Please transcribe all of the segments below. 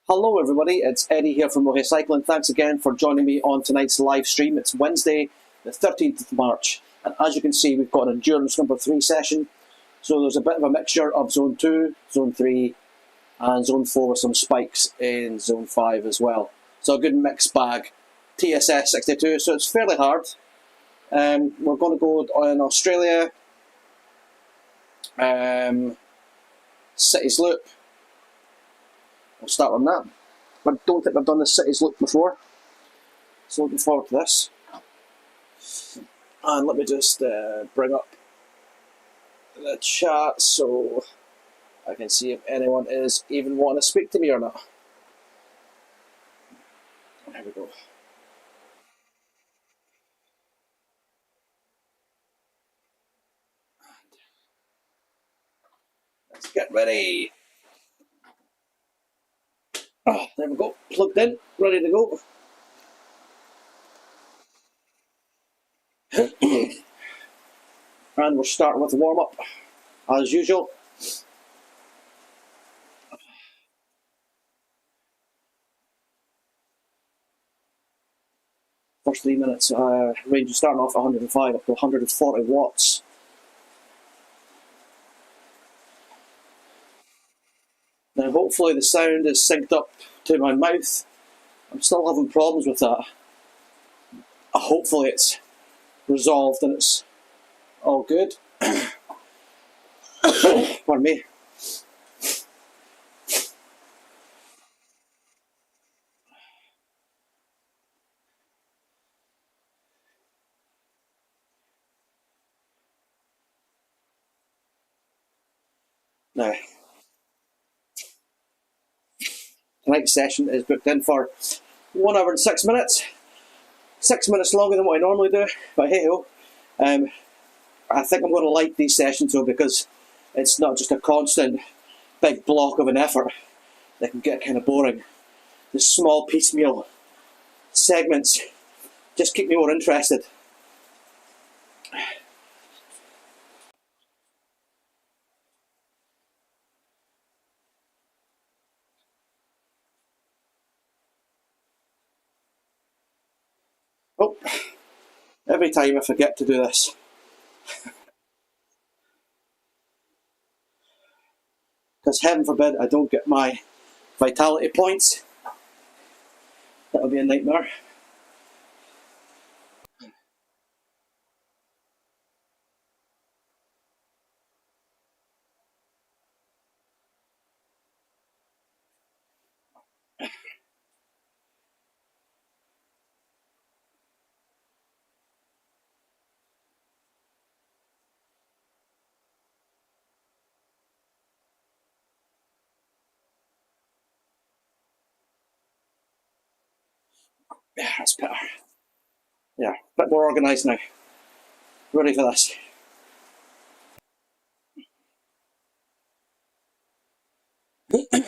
Hello everybody, it's Eddie here from MyWhoosh Cycling. Thanks again for joining me on tonight's live stream. It's Wednesday the 13th of March, and as you can see we've got an endurance number 3 session. So there's a bit of a mixture of zone 2, zone 3 and zone 4 with some spikes in zone 5 as well. So a good mixed bag. TSS 62, so it's fairly hard. We're going to go in Australia, Cities Loop. We'll start on that. I don't think I've done the Cities Loop before, so looking forward to this. And let me just bring up the chat so I can see if anyone is even wanting to speak to me or not. There we go. Let's get ready. Oh, there we go. Plugged in, ready to go. And we're starting with the warm-up, as usual. First 3 minutes, range is starting off at 105 up to 140 watts. Now hopefully the sound is synced up to my mouth. I'm still having problems with that. Hopefully it's resolved and it's all good. Pardon me. Now, tonight's session is booked in for 1 hour and 6 minutes. 6 minutes longer than what I normally do, but hey ho. I think I'm going to like these sessions though, because it's not just a constant big block of an effort that can get kind of boring. The small piecemeal segments just keep me more interested. Oh, every time I forget to do this. Because heaven forbid I don't get my vitality points. That would be a nightmare. Yeah, that's better. Yeah, a bit more organised now. Ready for this. If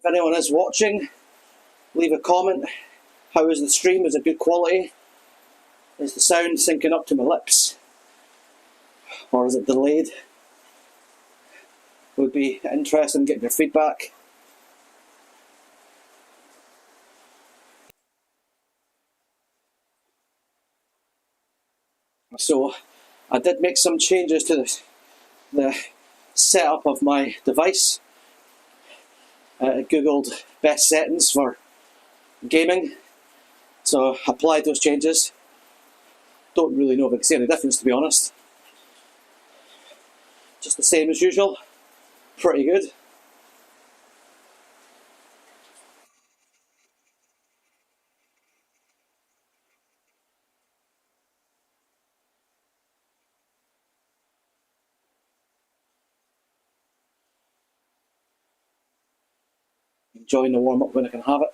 anyone is watching, leave a comment. How is the stream? Is it good quality? Is the sound syncing up to my lips? Or is it delayed? Would be interested in getting your feedback. So I did make some changes to the setup of my device. Googled best settings for gaming, so I applied those changes. Don't really know if I can see any difference, to be honest. Just the same as usual. Pretty good. Enjoying the warm-up when I can have it.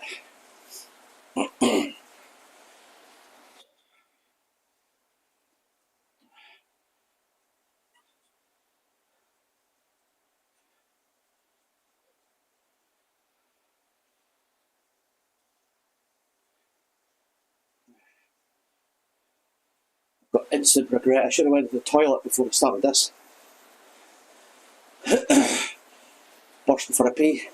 Got instant regret. I should have went to the toilet before I started this. But bursting for a pee.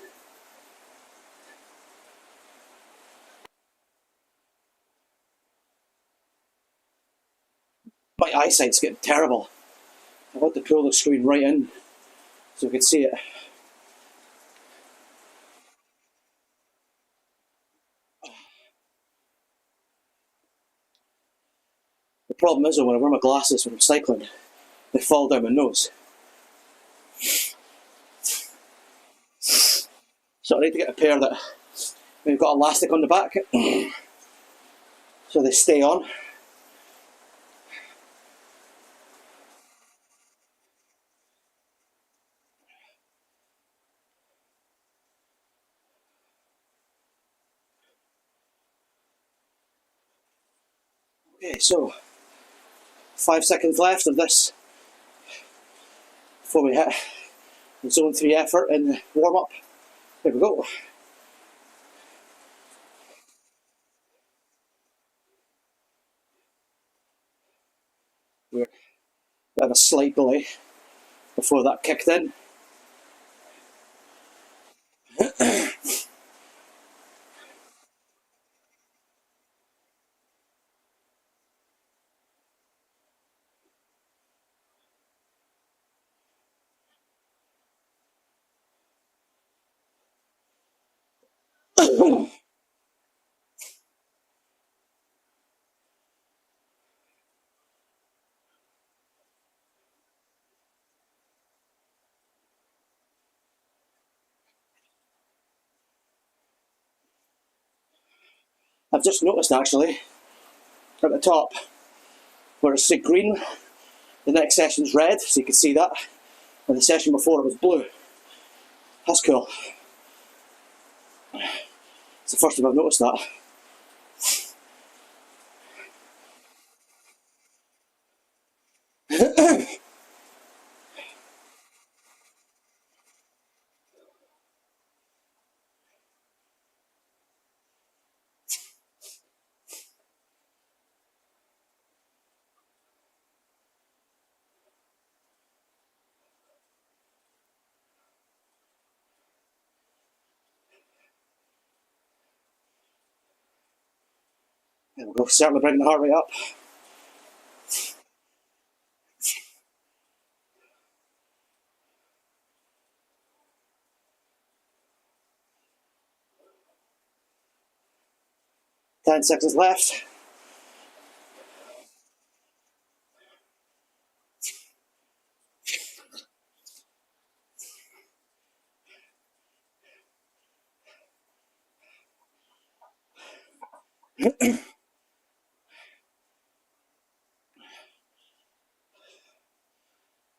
My eyesight's getting terrible. I've had to pull the screen right in so you can see it. The problem is, though, when I wear my glasses when I'm cycling, they fall down my nose. So I need to get a pair that maybe got elastic on the back so they stay on. Okay, so 5 seconds left of this before we hit the zone 3 effort in the warm up. There we go. We're at a slight delay before that kicked in. I've just noticed actually at the top where it's green, the next session's red, so you can see that, and the session before it was blue. That's cool. It's the first time I've noticed that. There we go, certainly bringing the heart rate up. Ten seconds left.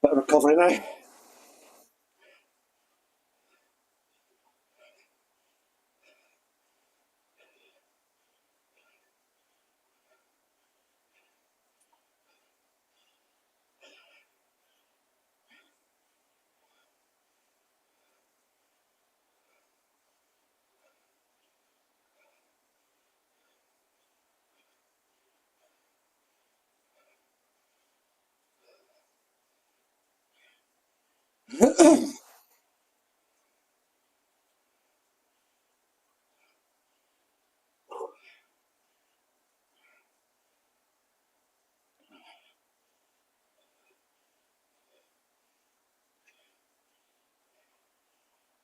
Bit of recovery now.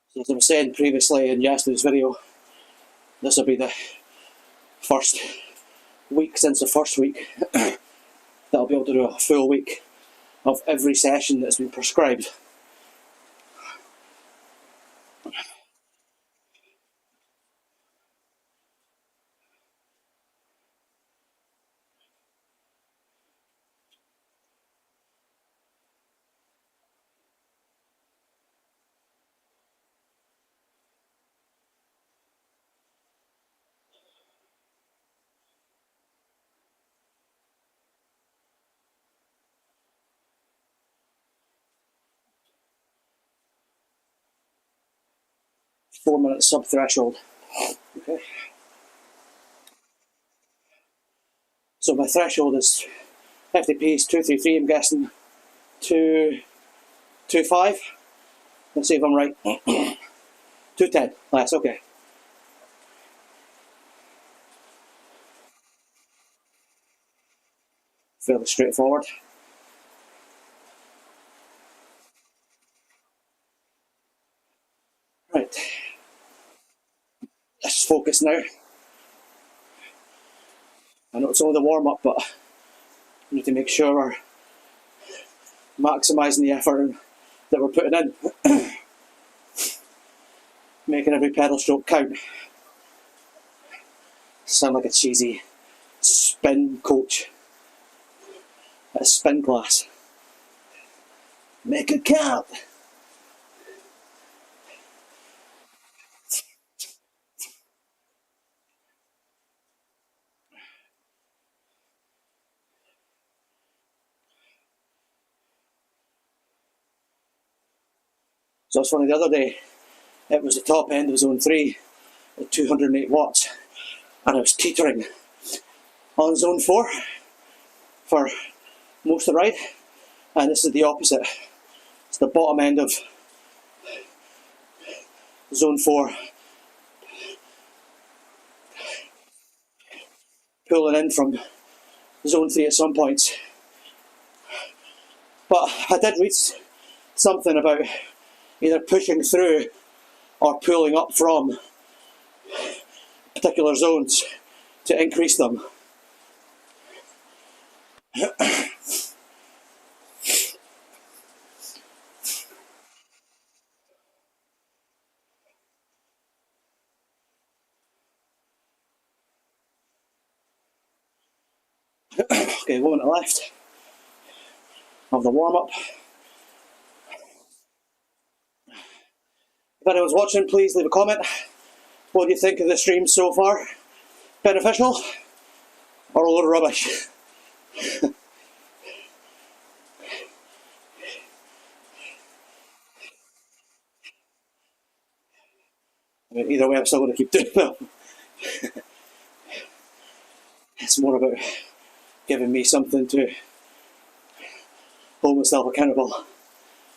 So as I was saying previously in yesterday's video, this will be the first week since the first week that I'll be able to do a full week of every session that's been prescribed. Four minutes sub threshold. Okay. So my threshold is FTP is 233, I'm guessing 225. Let's see if I'm right. 210, less, okay. Fairly straightforward. Right, let's focus now. I know it's only the warm-up, but we need to make sure we're maximising the effort that we're putting in. Making every pedal stroke count. Sound like a cheesy spin coach at a spin class. Make it count! So it's funny, the other day, it was the top end of zone 3 at 208 watts, and I was teetering on zone 4 for most of the ride, and this is the opposite. It's the bottom end of zone 4, pulling in from zone 3 at some points. But I did read something about either pushing through or pulling up from particular zones to increase them. Okay, 1 minute left of the warm-up. If anyone's watching, please leave a comment. What do you think of the stream so far? Beneficial or a load of rubbish? I mean, either way, I'm still going to keep doing them. It's more about giving me something to hold myself accountable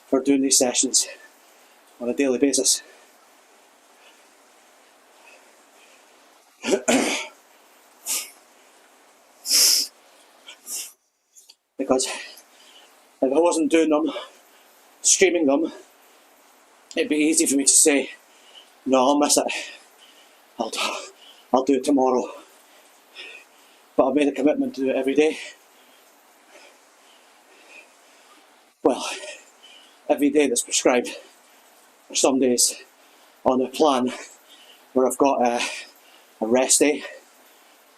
for doing these sessions on a daily basis. Because if I wasn't doing them, streaming them, it'd be easy for me to say, no, I'll miss it. I'll do it tomorrow. But I've made a commitment to do it every day. Well, every day that's prescribed. For some days on the plan where I've got a rest day,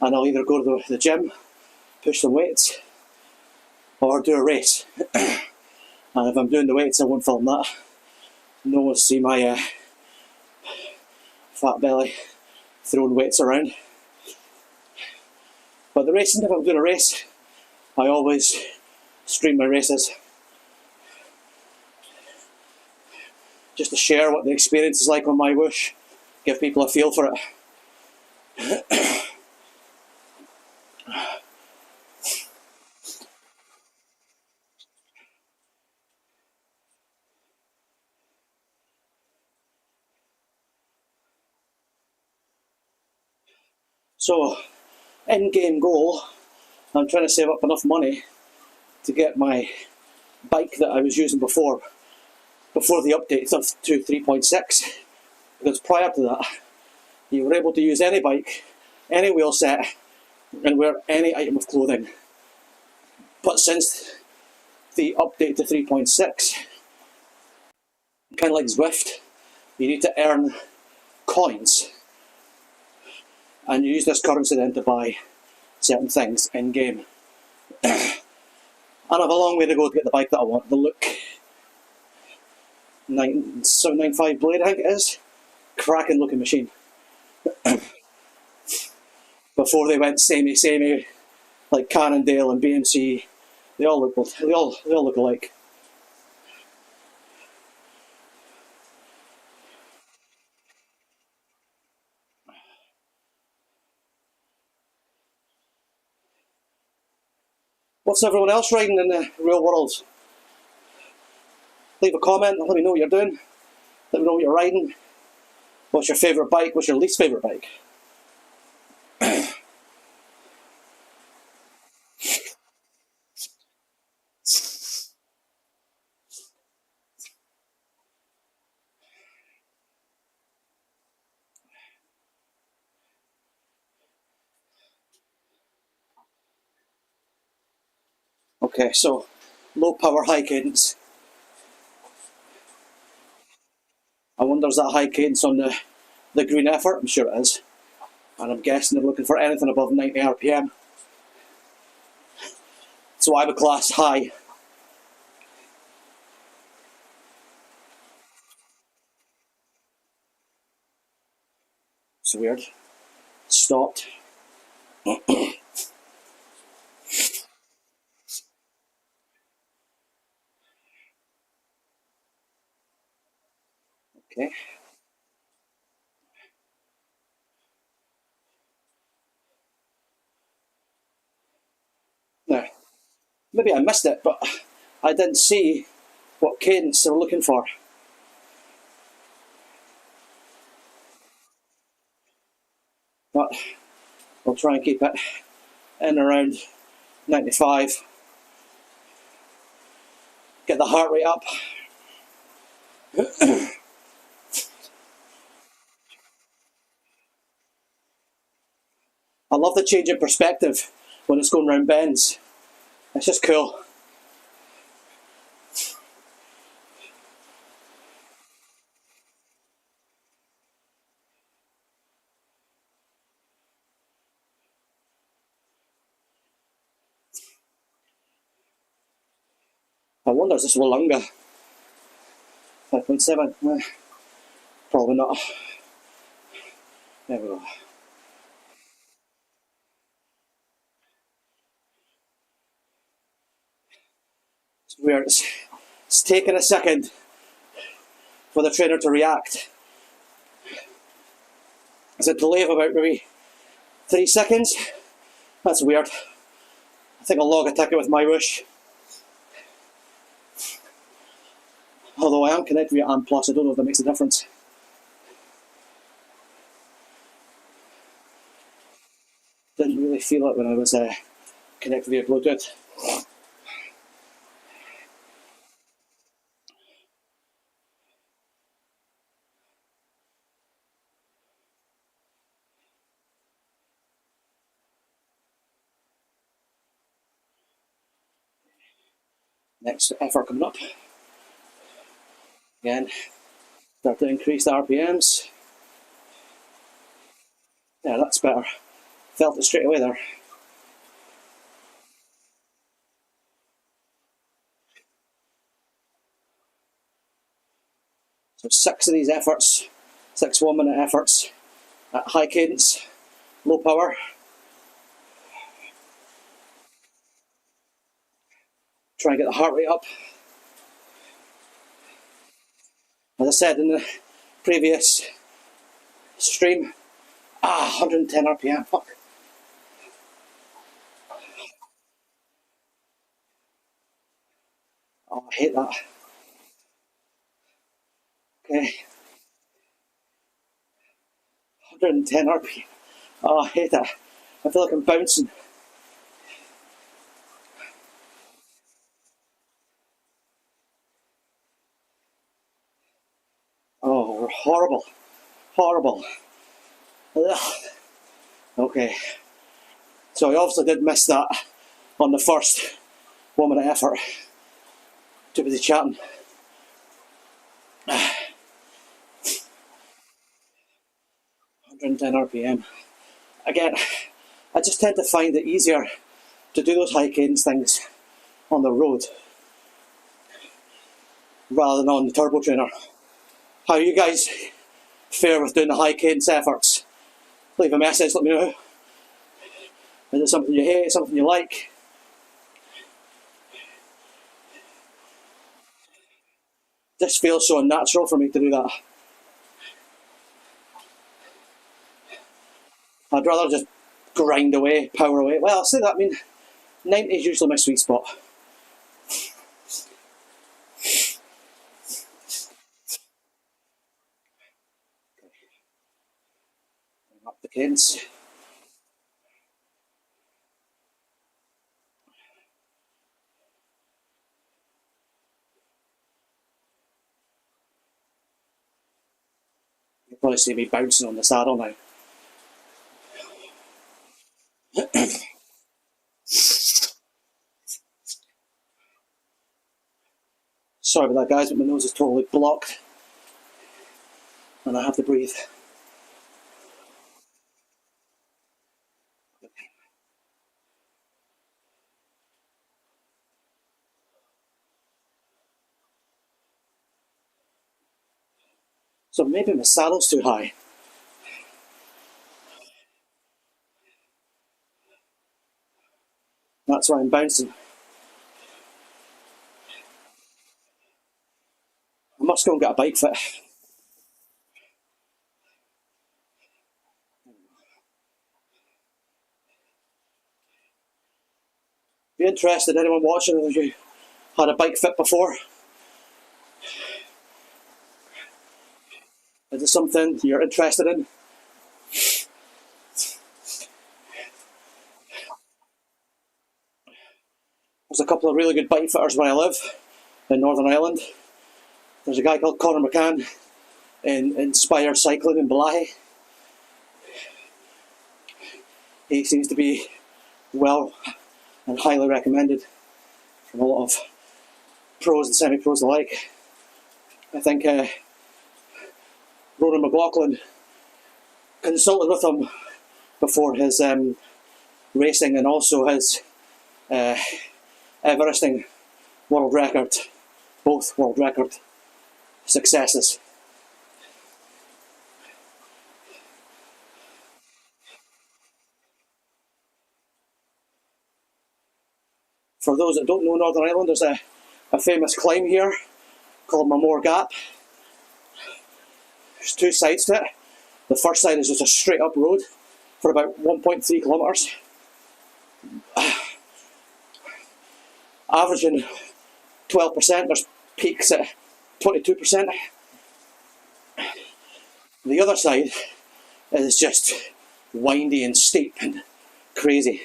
and I'll either go to the gym, push some weights, or do a race. And if I'm doing the weights, I won't film that. No one will see my fat belly throwing weights around. But the racing, if I'm doing a race, I always stream my races. Just to share what the experience is like on MyWhoosh, give people a feel for it. So, in-game goal, I'm trying to save up enough money to get my bike that I was using before the update to 3.6, because prior to that, you were able to use any bike, any wheel set, and wear any item of clothing. But since the update to 3.6, kind of like Zwift, you need to earn coins, and you use this currency then to buy certain things in game. And I have a long way to go to get the bike that I want. The look 795 blade, I think it is. Cracking looking machine. Before they went samey, like Cannondale and BMC, they all look alike. What's everyone else riding in the real world? Leave a comment, let me know what you're doing. Let me know what you're riding. What's your favourite bike? What's your least favourite bike? Okay, so low power, high cadence. I wonder is that high cadence on the green effort? I'm sure it is. And I'm guessing they're looking for anything above 90 RPM. So I would class high. It's weird. Stopped. Okay. Now, maybe I missed it, but I didn't see what cadence they were looking for. But I'll try and keep it in around 95. Get the heart rate up. I love the change in perspective when it's going around bends. It's just cool. I wonder if this will longer. 5.7. Probably not. There we go. It's weird. It's taken a second for the trainer to react. It's a delay of about maybe 3 seconds. That's weird. I think I'll log a ticket with MyWhoosh. Although I am connected via AMP+, I don't know if that makes a difference. Didn't really feel it when I was connected via Bluetooth. Next effort coming up. Again, start to increase the RPMs. Yeah, that's better. Felt it straight away there. So 6 of these efforts, 6 1-minute efforts at high cadence, low power. Try and get the heart rate up. As I said in the previous stream, 110 RPM, fuck. Oh, I hate that. Okay. 110 RPM. Oh, I hate that. I feel like I'm bouncing. Oh, horrible. Horrible. Ugh. Okay. So I obviously did miss that on the first 1-minute effort. Too busy chatting. 110 RPM. Again, I just tend to find it easier to do those high cadence things on the road rather than on the turbo trainer. How you guys fare with doing the high cadence efforts? Leave a message, let me know. Is it something you hate, something you like? This feels so unnatural for me to do that. I'd rather just grind away, power away. Well, I'll say that, I mean, 90 is usually my sweet spot. cadence. You'll probably see me bouncing on the saddle now. Sorry about that, guys, but my nose is totally blocked and I have to breathe. So maybe my saddle's too high. That's why I'm bouncing. I must go and get a bike fit. Be interested, anyone watching, if you had a bike fit before? Is it something you're interested in? There's a couple of really good bike fitters where I live in Northern Ireland. There's a guy called Conor McCann in Inspired Cycling in Balahi. He seems to be well and highly recommended from a lot of pros and semi-pros alike. I think Ronan McLaughlin consulted with him before his racing and also his Everesting world record, both world record successes. For those that don't know Northern Ireland, there's a famous climb here called Mamore Gap. There's two sides to it. The first side is just a straight up road for about 1.3 kilometres. Averaging 12%, there's peaks at 22%. The other side is just windy and steep and crazy.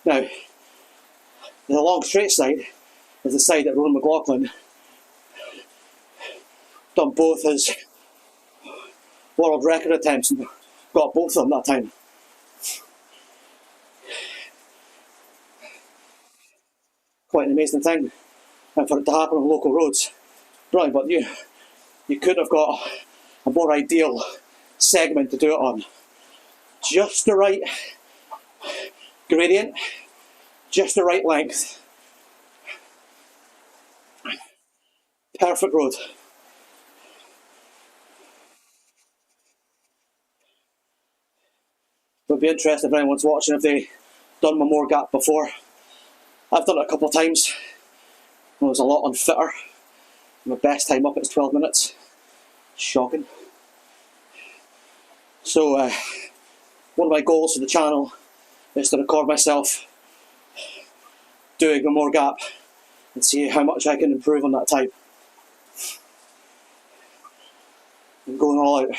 Now, the long straight side is the side that Ronan McLaughlin done both his world record attempts and got both of them that time. Quite an amazing thing, and for it to happen on local roads, brilliant. But you could have got a more ideal segment to do it on. Just the right gradient, just the right length. Perfect road. Would be interested if anyone's watching if they done Mamore Gap before. I've done it a couple of times. I was a lot unfitter. My best time up is 12 minutes. Shocking. So one of my goals for the channel is to record myself doing Mamore Gap and see how much I can improve on that time. I'm going all out.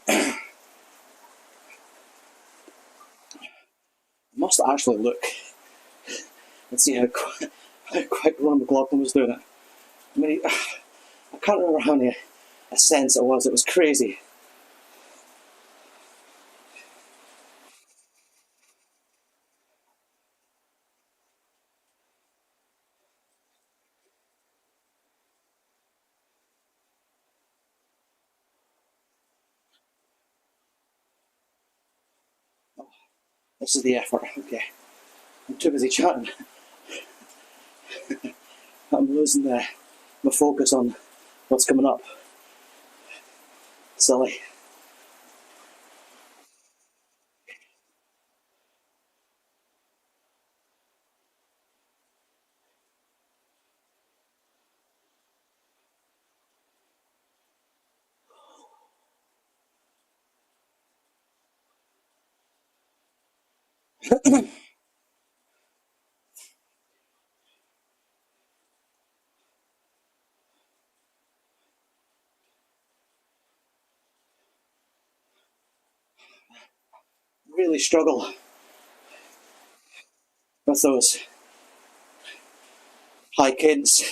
I must actually look and see how quick Ronan McLaughlin was doing it. I mean, I can't remember how many ascents it was. It was crazy. Oh, this is the effort. Okay, I'm too busy chatting. I'm losing my focus on what's coming up. Silly. really struggle with those high cadence.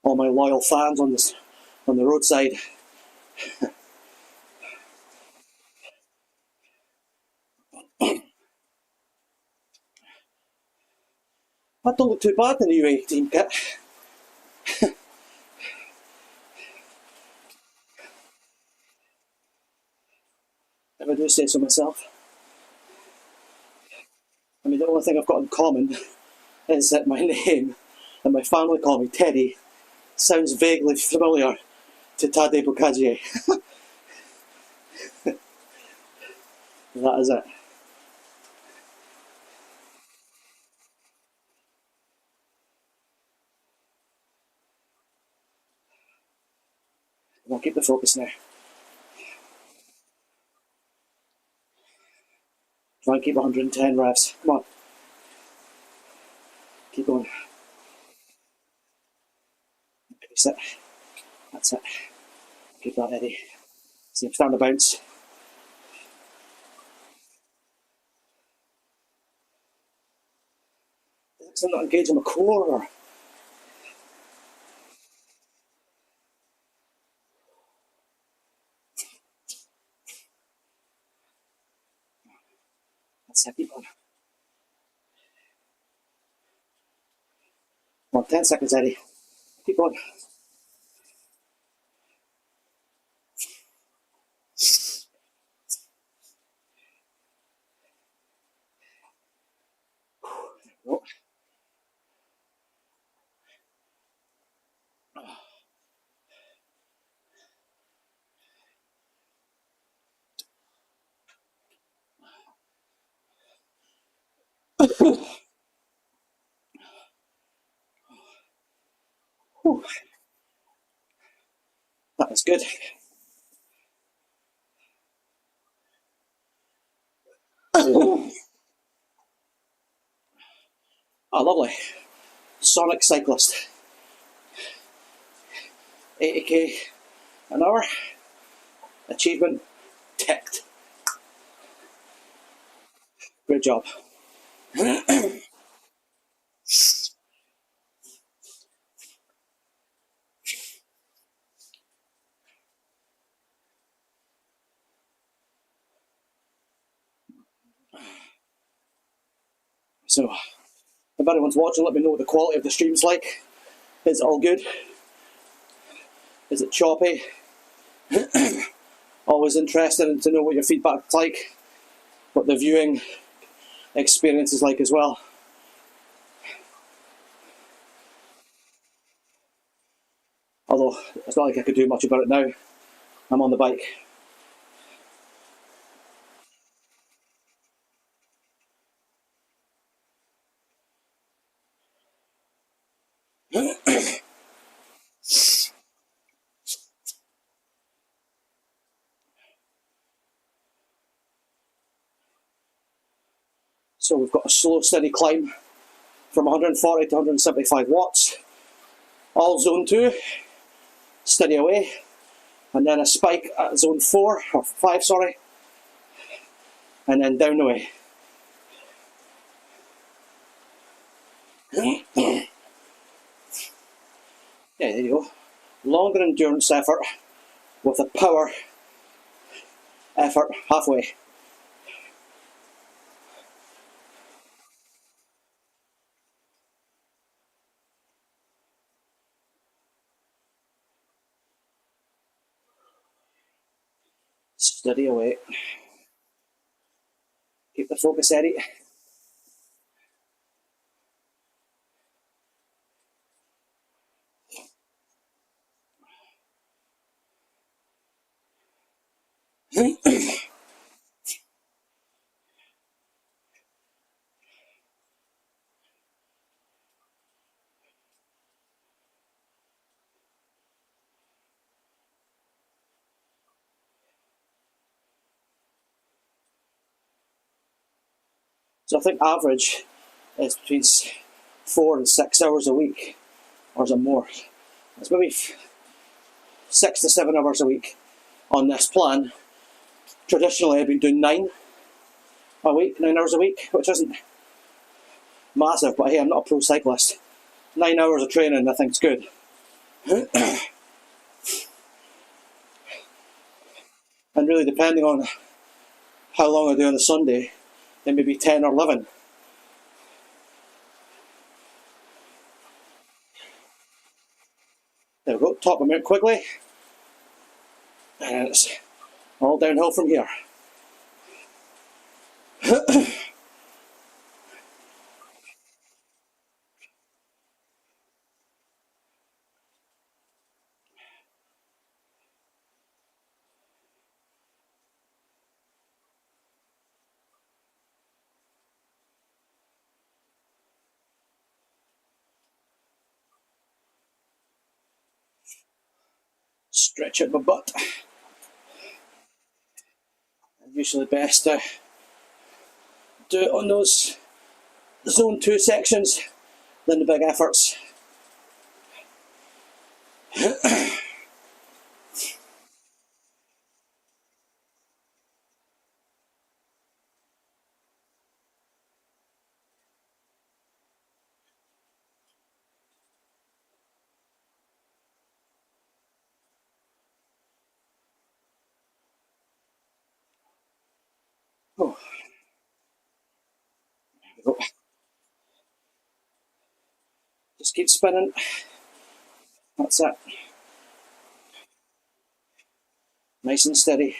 All my loyal fans on the roadside. That don't look too bad in the new 18 kit. If I do say so myself. I mean, the only thing I've got in common is that my name, and my family call me Teddy, sounds vaguely familiar to Tadej Pogacar. That is it. I'll keep the focus now. Try and keep 110 revs. Come on. Keep going. Increase it. That's it. Keep that ready. See, I'm starting to bounce. I'm not engaging my core. That's it. Keep on. Come on, 10 seconds, Eddie. Keep going. Oh. That was good. Oh, lovely. Sonic cyclist. 80k an hour. Achievement ticked. Great job. So, if anyone's watching, let me know what the quality of the stream's like. Is it all good? Is it choppy? Always interested to know what your feedback's like, what the viewing experience is like as well. Although, it's not like I could do much about it now. I'm on the bike. So we've got a slow, steady climb from 140 to 175 watts. All zone 2, steady away. And then a spike at zone 4, or 5, sorry. And then down away. Yeah, there you go. Longer endurance effort with a power effort halfway. Steady away. Keep the focus, Eddie. So I think average is between 4 and 6 hours a week, or is it more? It's maybe 6 to 7 hours a week on this plan. Traditionally, I've been doing 9 hours a week, which isn't massive, but hey, I'm not a pro cyclist. 9 hours of training, I think's good. And really, depending on how long I do on a Sunday, it may be 10 or 11. There we go, top them out quickly. And it's all downhill from here. Stretch out my butt. And usually best to do it on those zone 2 sections than the big efforts. Oh. There we go. Just keep spinning. That's it. Nice and steady.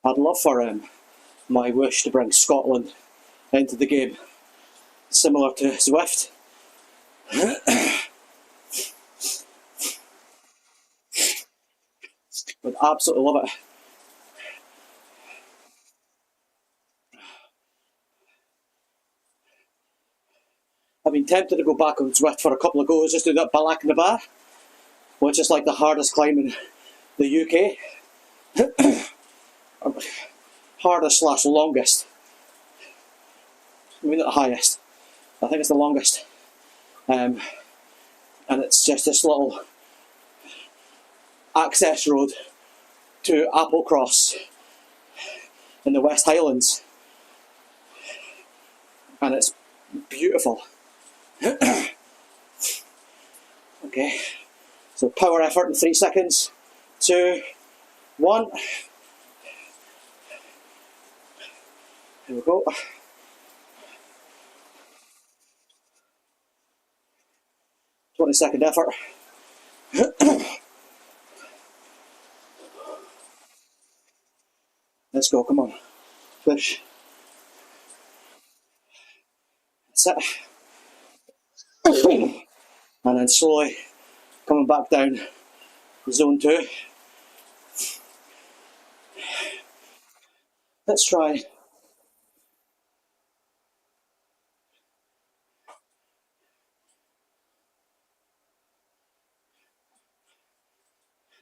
I'd love for MyWhoosh to bring Scotland into the game, similar to Zwift. Would absolutely love it. I've been tempted to go back on Zwift for a couple of goes, just do that Balak na Bar, which is like the hardest climb in the UK. Hardest / longest. I mean, not the highest. I think it's the longest. And it's just this little access road to Applecross in the West Highlands. And it's beautiful. Okay, so power effort in 3 seconds. 2, 1. Here we go. Second effort. Let's go, come on. Push. That's it. And then slowly coming back down zone 2. Let's try.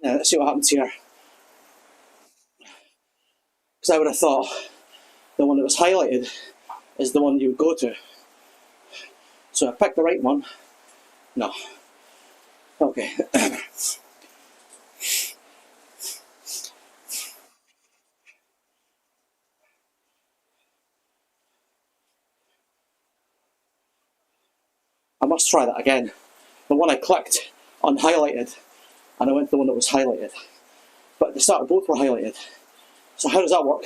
Now let's see what happens here. Because I would have thought the one that was highlighted is the one you would go to. So I picked the right one. No. Okay. I must try that again. The one I clicked unhighlighted, and I went to the one that was highlighted. But at the start, both were highlighted. So how does that work?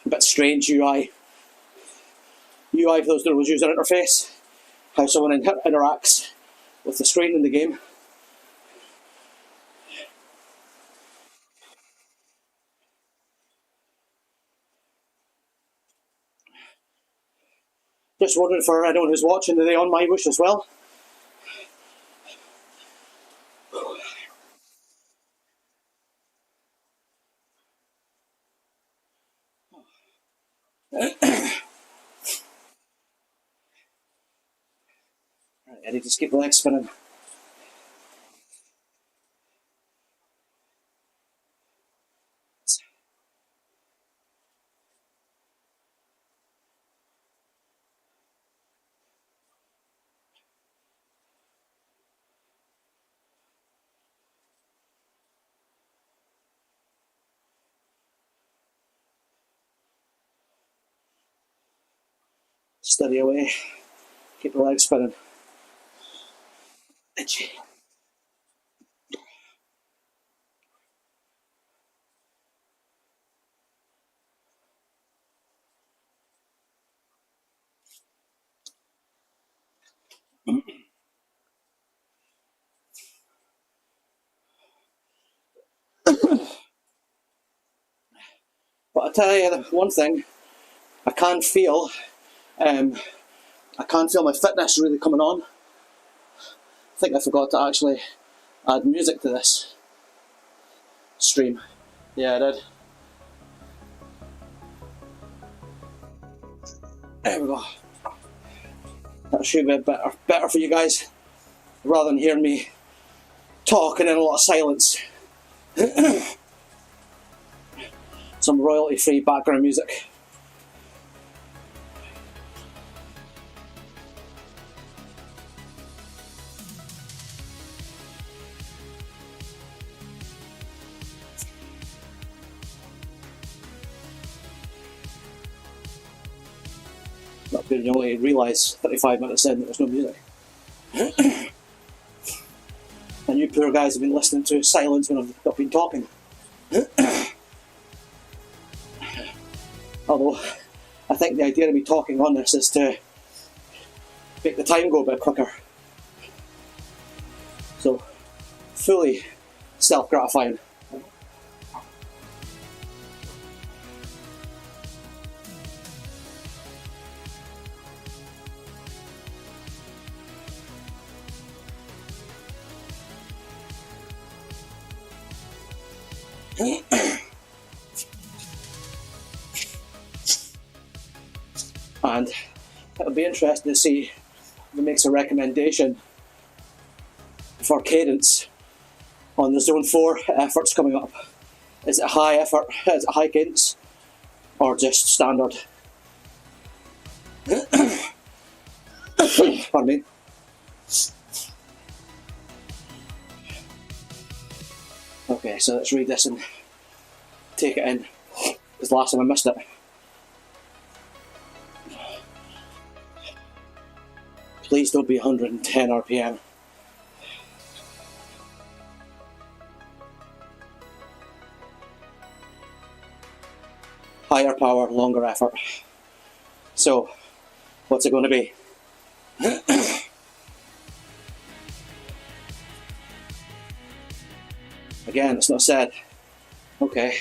A bit strange UI. UI, for those that don't use user interface, how someone interacts with the screen in the game. Just wondering for anyone who's watching, are they on MyWhoosh as well? I need to just keep the legs spinning. Steady away. Keep the legs spinning. Itchy. But I tell you one thing, I can feel my fitness really coming on. I think I forgot to actually add music to this stream. Yeah, I did. There we go. That should be better for you guys, rather than hearing me talking in a lot of silence. Some royalty-free background music. Not good, you only realise 35 minutes in that there's no music. And you poor guys have been listening to silence when I've not been talking. Although, I think the idea of me talking on this is to make the time go a bit quicker. So, fully self-gratifying. And it'll be interesting to see if it makes a recommendation for cadence on the Zone 4 efforts coming up. Is it high effort, is it high cadence, or just standard? Pardon me. Okay, so let's read this and take it in, because last time I missed it. Please don't be 110 RPM. Higher power, longer effort. So, what's it going to be? Again, it's not said. Okay.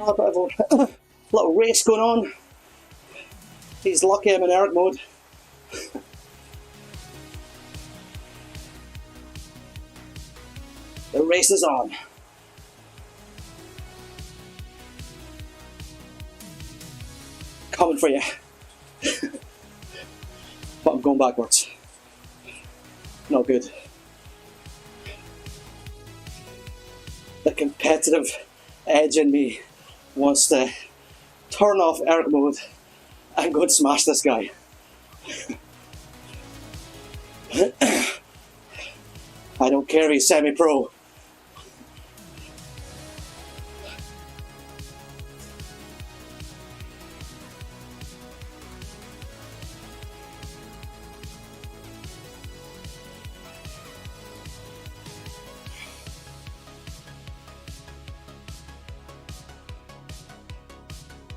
A bit of a little race going on. He's lucky I'm in Eric mode. The race is on. Coming for you. But I'm going backwards. Not good. The competitive edge in me wants to turn off Eric mode and go and smash this guy. I don't care if he's semi-pro.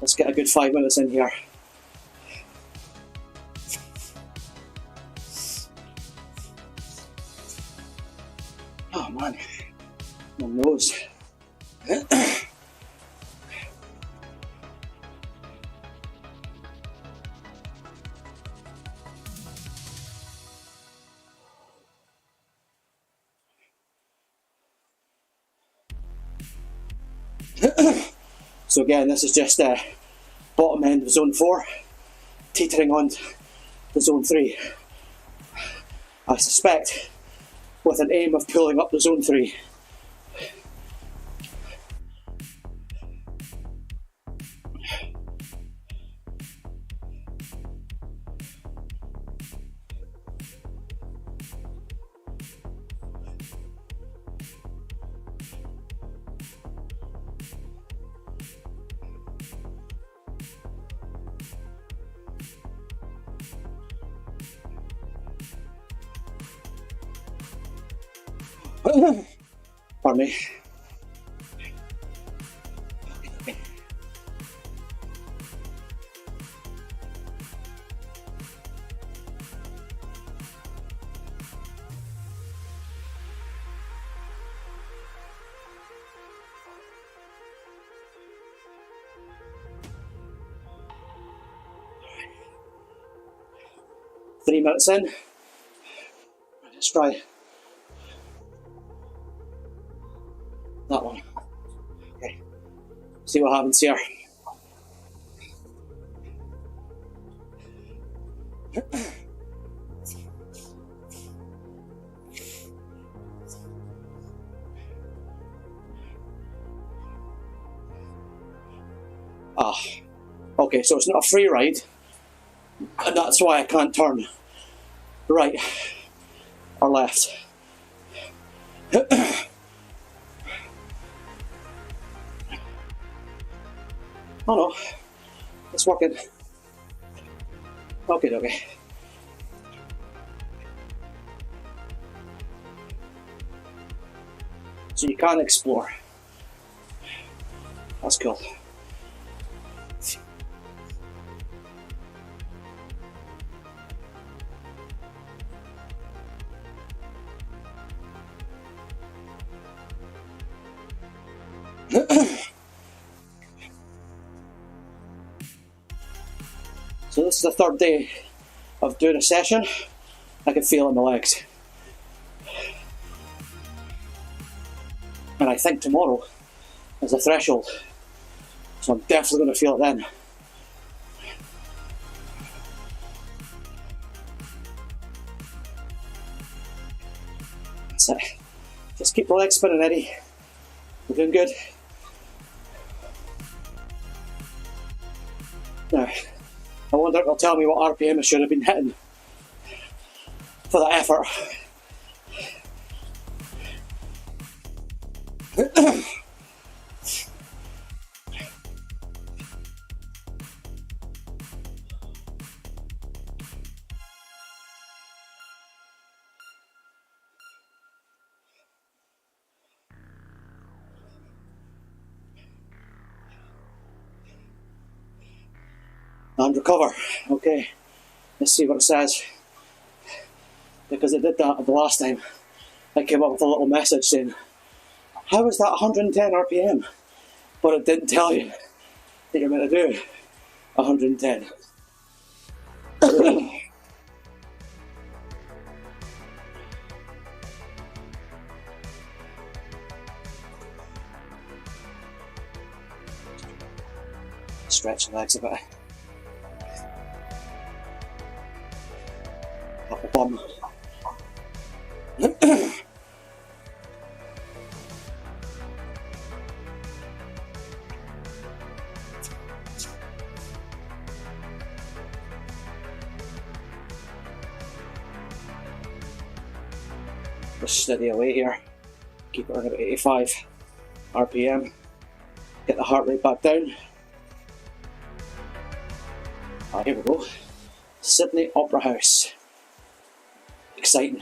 Let's get a good 5 minutes in here. Oh man, my nose. So again, this is just bottom end of Zone 4, teetering on to Zone 3. I suspect with an aim of pulling up to Zone 3. Pardon me. 3 minutes in. Let's try that one. Okay. See what happens here. Okay, so it's not a free ride, and that's why I can't turn right or left. Oh no, it's working. Okay. So you can explore. That's cool. So this is the third day of doing a session. I can feel it in my legs. And I think tomorrow is a threshold. So I'm definitely going to feel it then. That's it. Just keep the legs spinning, Eddie. We're doing good. Now, I wonder if they'll tell me what RPM I should have been hitting for that effort. And recover. Okay, let's see what it says. Because it did that the last time. I came up with a little message saying, how is that 110 RPM? But it didn't tell you that you're meant to do 110. Stretch the legs a bit. Up the bum. Just steady away here. Keep it around about 85 RPM. Get the heart rate back down. Here we go. Sydney Opera House. Exciting.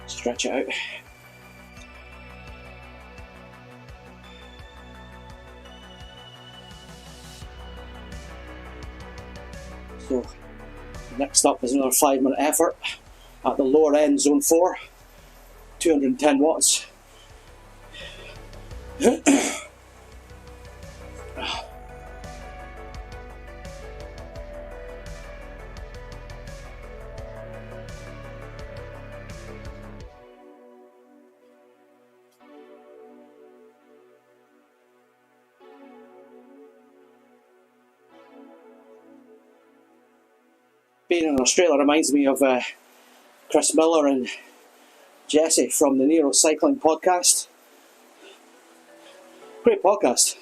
Stretch it out. So next up is another 5-minute effort at the lower end, zone 4, 210 watts. Being in Australia reminds me of Chris Miller and Jesse from the Nero Cycling Podcast. Great podcast.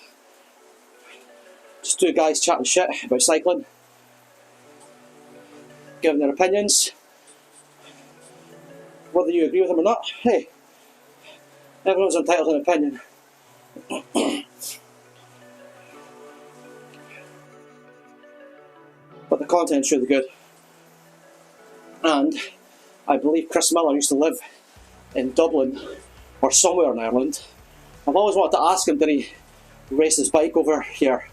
Just two guys chatting shit about cycling. giving their opinions. Whether you agree with them or not, hey, everyone's entitled to an opinion. But the content's really good. And I believe Chris Miller used to live in Dublin or somewhere in Ireland. I've always wanted to ask him, did he race his bike over here?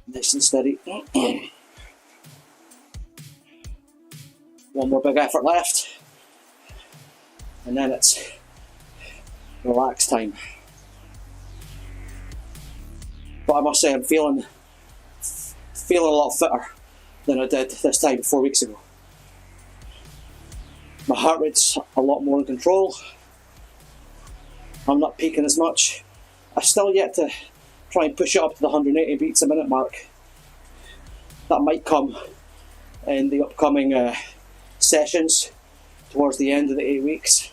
Nice and steady. One more big effort left, and then it's relax time. But I must say, I'm feeling a lot fitter than I did this time 4 weeks ago. My heart rate's a lot more in control. I'm not peaking as much. I've still yet to try and push it up to the 180 beats a minute mark. That might come in the upcoming sessions towards the end of the 8 weeks.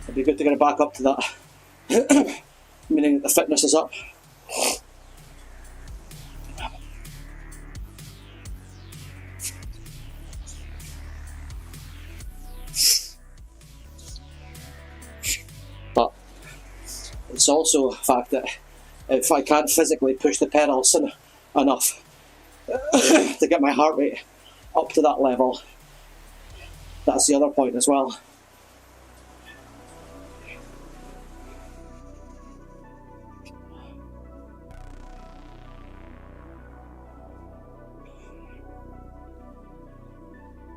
It'd be good to get it back up to that, meaning that the fitness is up. But it's also a fact that if I can't physically push the pedals enough to get my heart rate up to that level, that's the other point as well.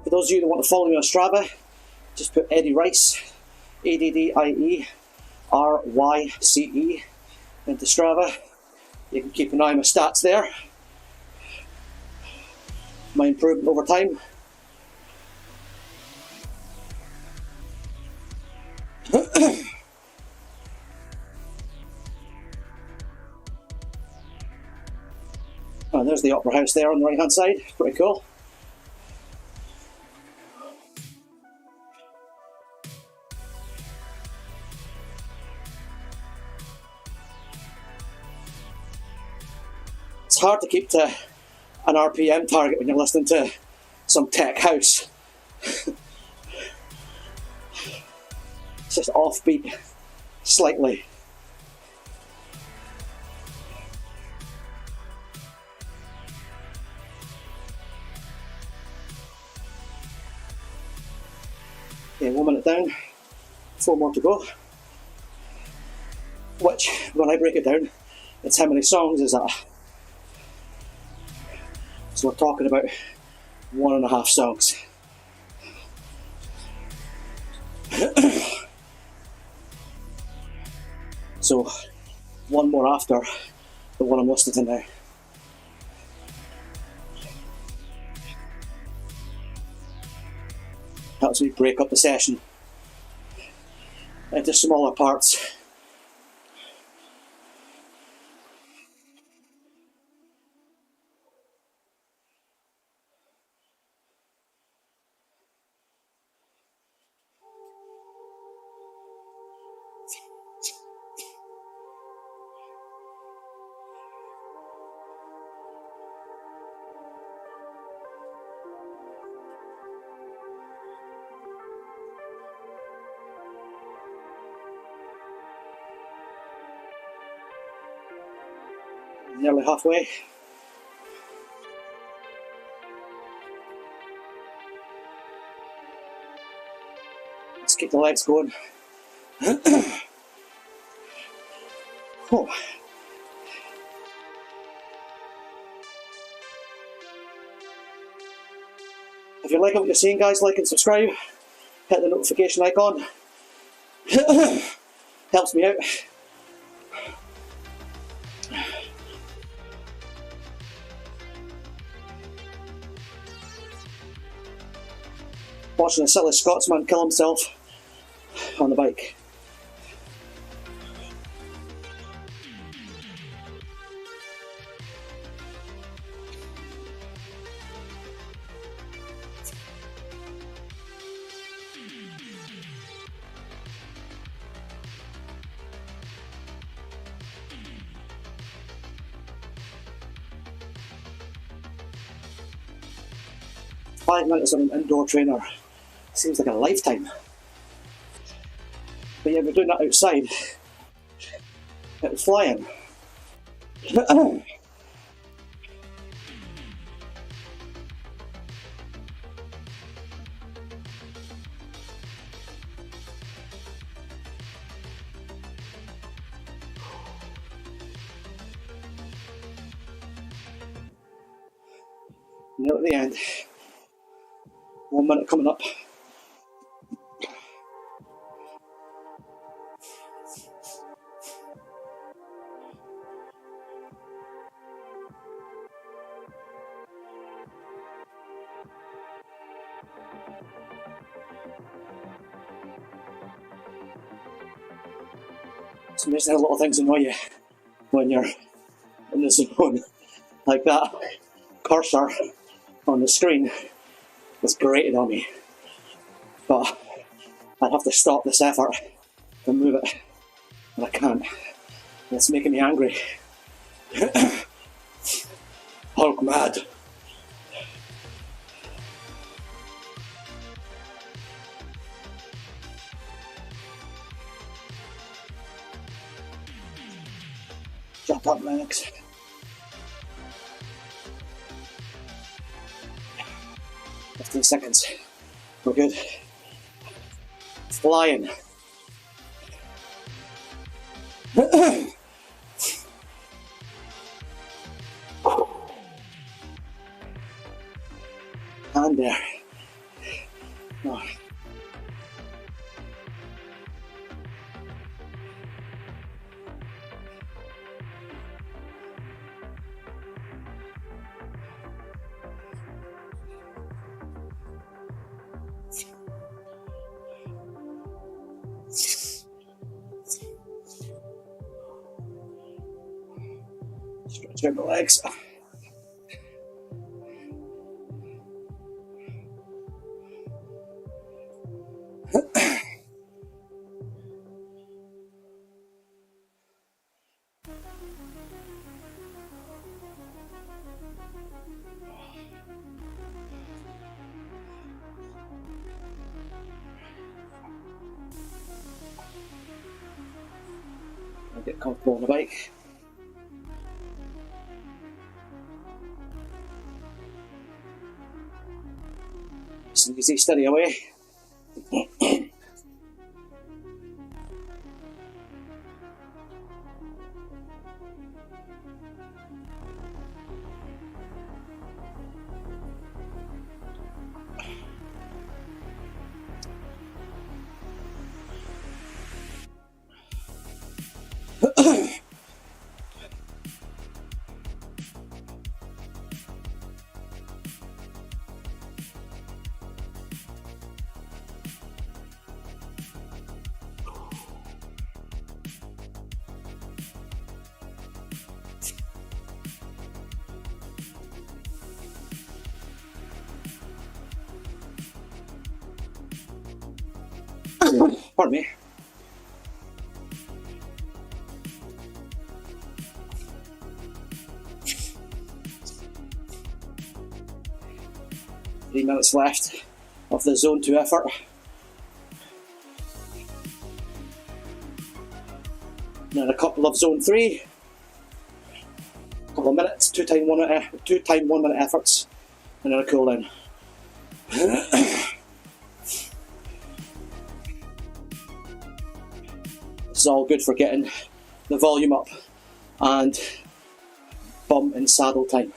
For those of you that want to follow me on Strava, just put Eddie Ryce, ADDIE RYCE into Strava. You can keep an eye on my stats there. My improvement over time. And there's the Opera House there on the right hand side, pretty cool. It's hard to keep to an RPM target when you're listening to some tech house. It's just offbeat slightly. Okay, 1 minute down, 4 more to go. Which, when I break it down, it's how many songs is that? So we're talking about 1.5 songs. So one more after the one I'm listening to now. Helps me break up the session into smaller parts. Nearly halfway. Let's keep the legs going. Oh, If you like what you're seeing, guys, like and subscribe. Hit the notification icon. Helps me out. Watching a silly Scotsman kill himself on the bike. Five minutes on an indoor trainer seems like a lifetime. But yeah, we're doing that outside. It was flying. Near at the end. 1 minute coming up. It's amazing how little things annoy you when you're in the zone. Like that cursor on the screen was grated on me. But I'd have to stop this effort to move it. And I can't. And it's making me angry. Hulk mad. Jump up, Lennox. "15 seconds. We're good. Flying." And there. Oh. Stretch out my legs. I'll get comfortable on the bike. Just an easy, steady away. Pardon me. Three minutes left of the zone 2 effort. And then a couple of zone 3. A couple of minutes, two time 1 minute efforts, and then a cool down. This is all good for getting the volume up and bum and saddle time.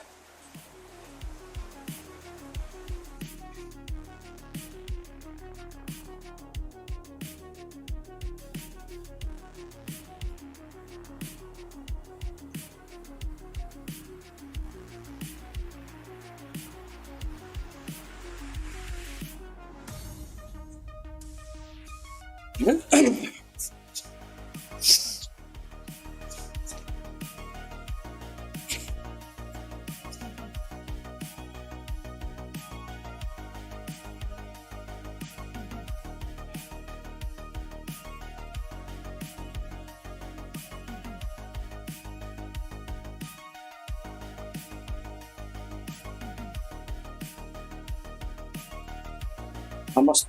I must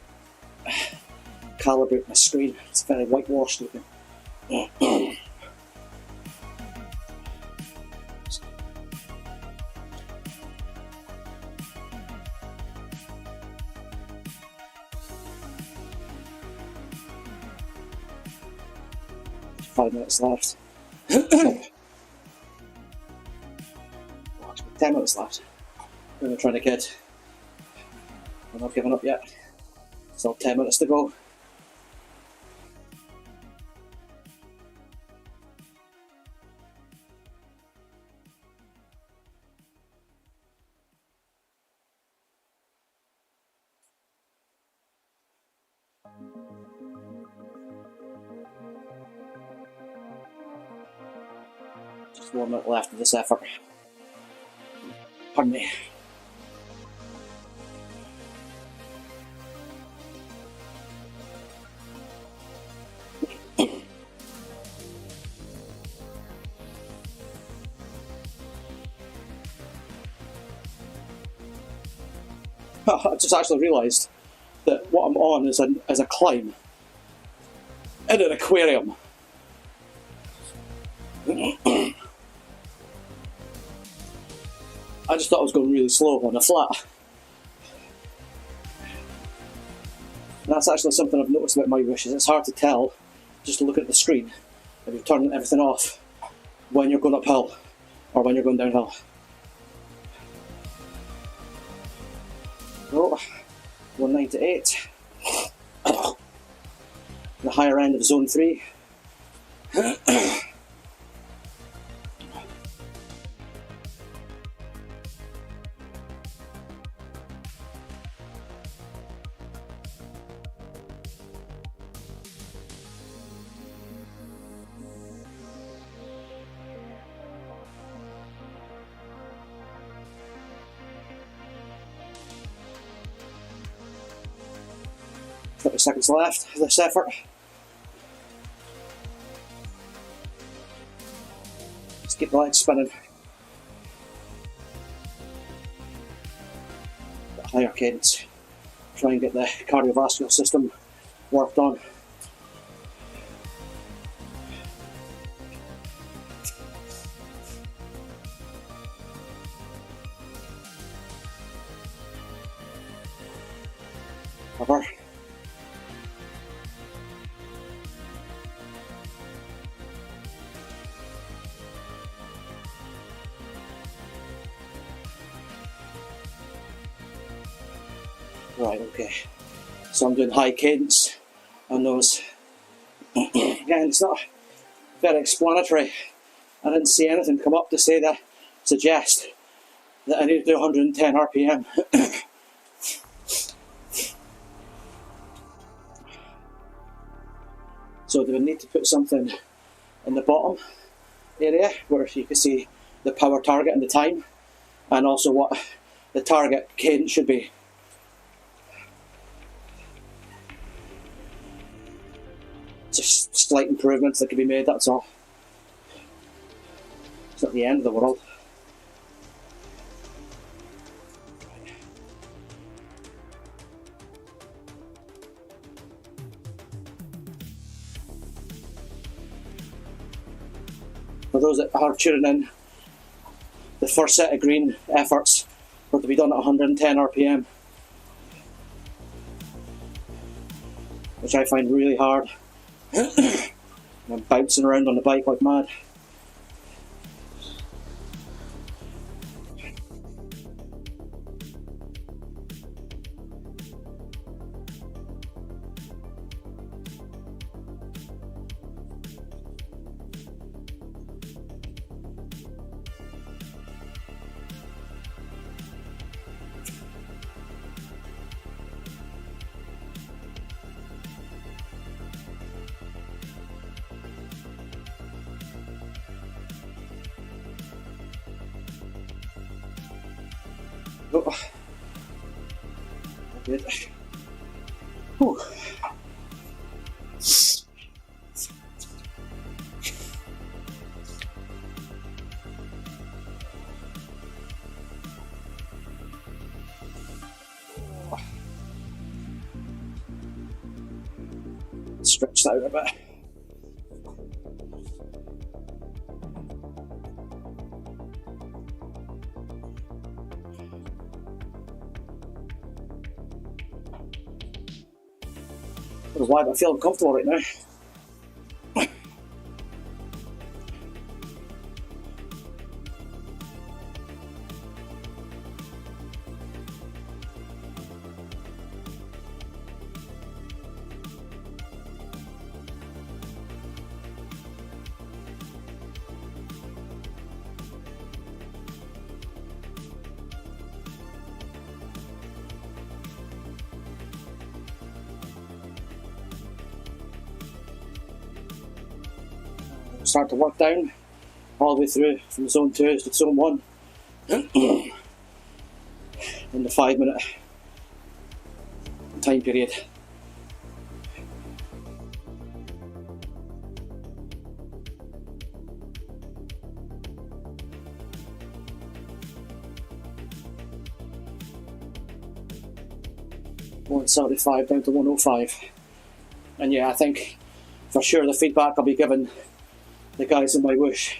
calibrate my screen, it's very whitewashed looking. There's 5 minutes left. 10 minutes left. I'm going to try to get. I'm not giving up yet. Still 10 minutes to go. Just 1 minute left of this effort. Pardon me. I just actually realised that what I'm on is a climb in an aquarium. I just thought I was going really slow on a flat. And that's actually something I've noticed about MyWhoosh, is it's hard to tell, just to look at the screen, if you're turning everything off, when you're going uphill or when you're going downhill. Oh, 198. The higher end of zone 3. Seconds left of this effort. Just keep the legs spinning. Bit higher cadence. Try and get the cardiovascular system worked on. Cover. Right, okay. So I'm doing high cadence on those. Again, it's not very explanatory. I didn't see anything come up to say that, suggest that I need to do 110 RPM. So do I need to put something in the bottom area where you can see the power target and the time, and also what the target cadence should be? Just slight improvements that can be made, that's all. It's not the end of the world. For those that are tuning in, the first set of green efforts were to be done at 110 RPM, which I find really hard. I'm bouncing around on the bike like mad. go. Good. Whew. Stretch that out a bit. I don't know why, but I feel uncomfortable right now. Start to work down all the way through from zone 2 to zone 1 in the 5-minute time period. $175 down to 105, and yeah, I think for sure the feedback I'll be giving the guys in MyWhoosh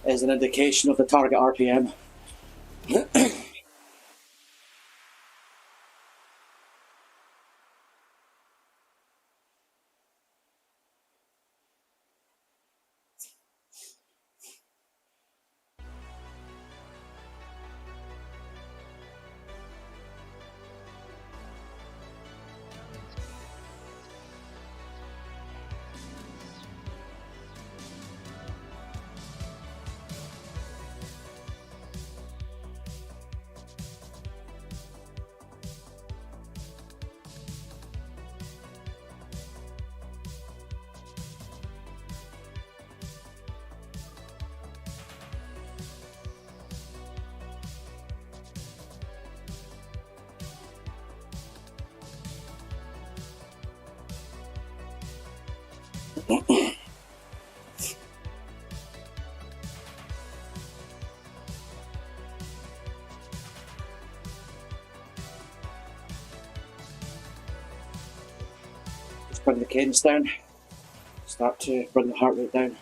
is an indication of the target RPM. Just bring the cadence down, start to bring the heart rate down.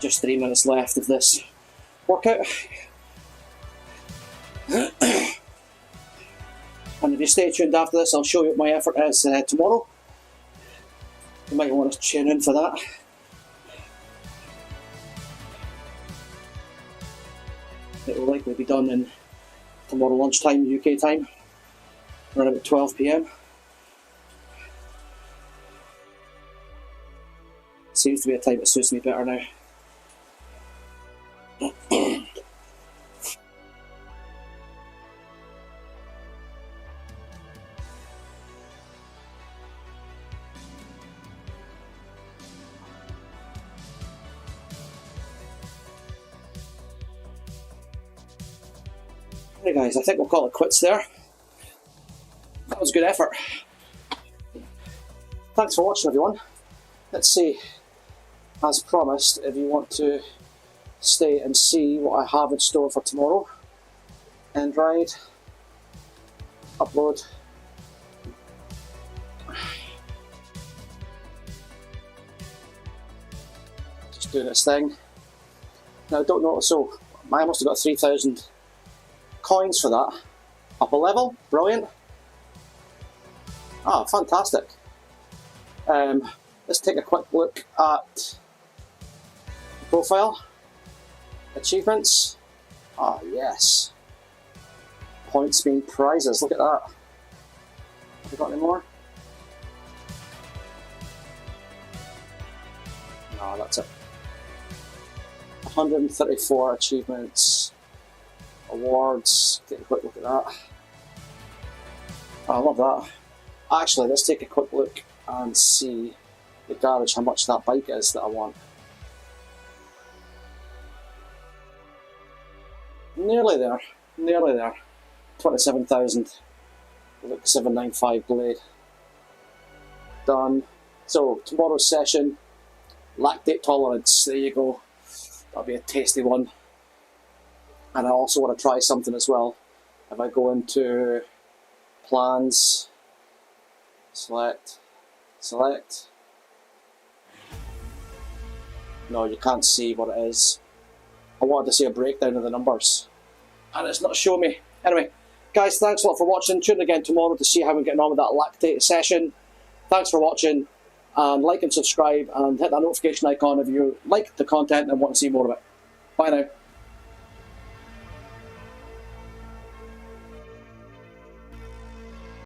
Just 3 minutes left of this workout. And if you stay tuned after this, I'll show you what my effort is tomorrow. You might want to tune in for that. It will likely be done in tomorrow lunchtime, UK time, around about 12 PM. Seems to be a time that suits me better now. Hey guys, I think we'll call it quits there. That was a good effort. Thanks for watching, everyone. Let's see, as promised, if you want to stay and see what I have in store for tomorrow. End ride, upload. Just doing its thing. Now, don't notice, so I must have got 3,000 coins for that. Up a level, brilliant. Ah, fantastic. Let's take a quick look at profile, achievements. Ah, yes. Points being prizes, look at that. Have we got any more? No, that's it. 134 achievements. Awards, take a quick look at that. Oh, I love that. Actually, let's take a quick look and see the garage how much that bike is that I want. Nearly there, nearly there. 27,000. Look, 795 blade. Done. So tomorrow's session, lactate tolerance. There you go. That'll be a tasty one. And I also want to try something as well. If I go into plans, select. No, you can't see what it is. I wanted to see a breakdown of the numbers, and it's not showing me. Anyway, guys, thanks a lot for watching. Tune in again tomorrow to see how we're getting on with that lactate session. Thanks for watching, and like and subscribe, and hit that notification icon if you like the content and want to see more of it. Bye now.